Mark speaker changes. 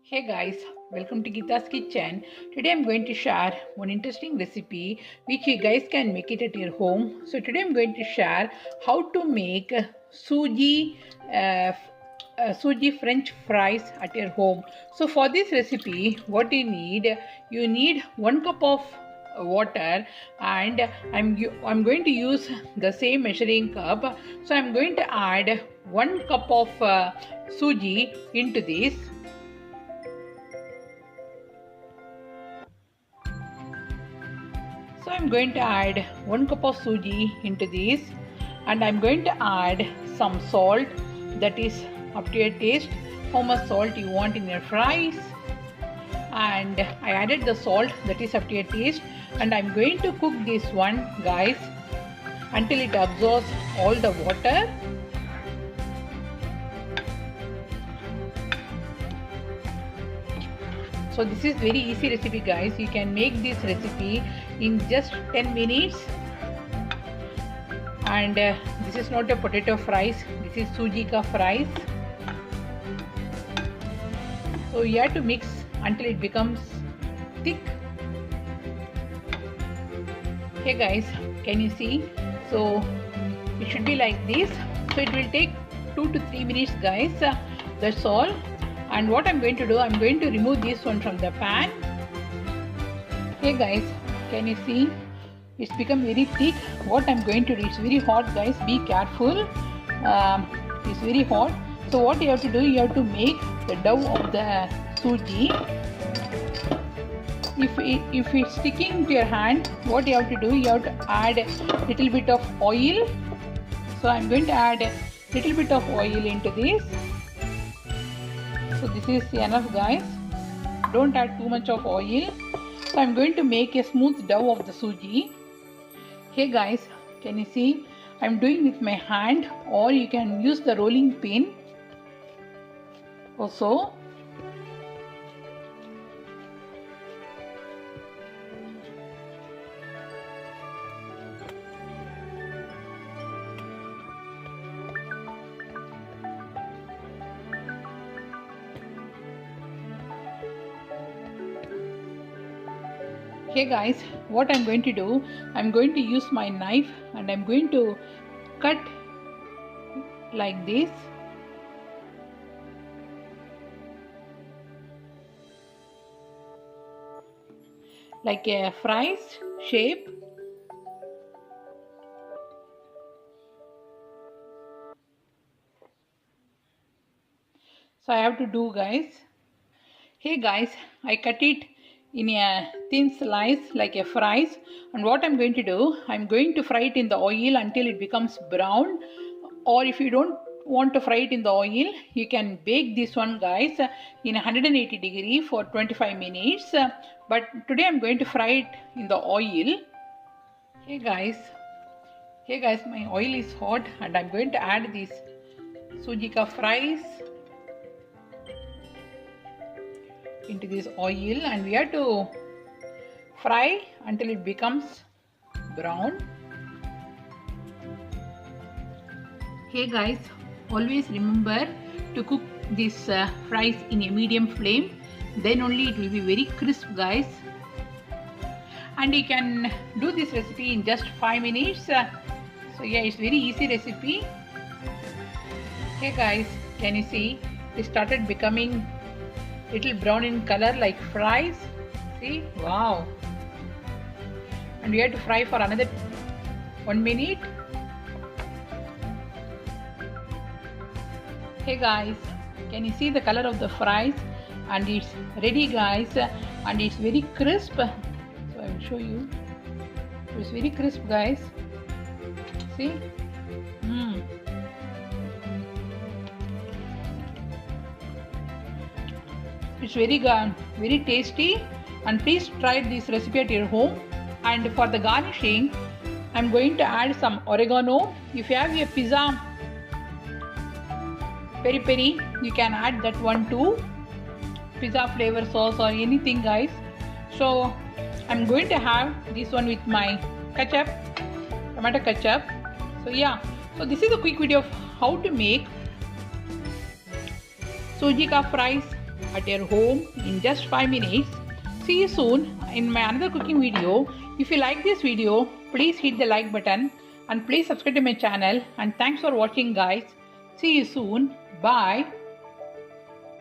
Speaker 1: Hey guys, welcome to Geeta's Kitchen. Today I'm going to share one interesting recipe which you guys can make it at your home. So today I'm going to share how to make Sooji French fries at your home. So for this recipe, what you need 1 cup of water, and I'm going to use the same measuring cup. So I'm going to add 1 cup of suji into this. So I'm going to add 1 cup of suji into this, and I'm going to add some salt, that is up to your taste, how much salt you want in your fries. And I added the salt, that is up to your taste, and I'm going to cook this one, guys, until it absorbs all the water. So this is very easy recipe, guys. You can make this recipe in just 10 minutes. And this is not a potato fries, this is suji ka fries. So you have to mix until it becomes thick. Okay guys, can you see? So it should be like this. So it will take 2 to 3 minutes, guys. That's all. And what I'm going to do, I'm going to remove this one from the pan. Hey guys, can you see? It's become very thick. What I'm going to do, it's very hot, guys. Be careful. It's very hot. So what you have to do, you have to make the dough of the suji. If it's sticking to your hand, what you have to do, you have to add a little bit of oil. So I'm going to add a little bit of oil into this. So this is enough, guys. Don't add too much of oil. So I'm going to make a smooth dough of the suji. Hey guys, can you see? I'm doing with my hand, or you can use the rolling pin also. Okay guys, what I'm going to do, I'm going to use my knife and I'm going to cut like this. Like a fries shape. So I have to do, guys. Hey guys, I cut it in a thin slice like a fries, and what I'm going to do, I'm going to fry it in the oil until it becomes brown. Or if you don't want to fry it in the oil, you can bake this one, guys, in 180 degree for 25 minutes. But today I'm going to fry it in the oil. Hey guys, my oil is hot and I'm going to add these suji ka fries into this oil, and we have to fry until it becomes brown. Hey guys, always remember to cook these fries in a medium flame, then only it will be very crisp, guys. And you can do this recipe in just 5 minutes. So yeah, it's very easy recipe. Hey guys, can you see? It started becoming little brown in color like fries. See? Wow. And we have to fry for another 1 minute. Hey guys, can you see the color of the fries? And it's ready, guys, and it's very crisp. So I will show you. It's very crisp, guys. See? It's very tasty, and please try this recipe at your home. And for the garnishing, I'm going to add some oregano. If you have a pizza peri peri, you can add that one too. Pizza flavor sauce or anything, guys. So I'm going to have this one with my ketchup, tomato ketchup. So yeah, so this is a quick video of how to make suji ka fries at your home in just 5 minutes. See you soon in my another cooking video. If you like this video, please hit the like button and please subscribe to my channel, and thanks for watching guys. See you soon. Bye.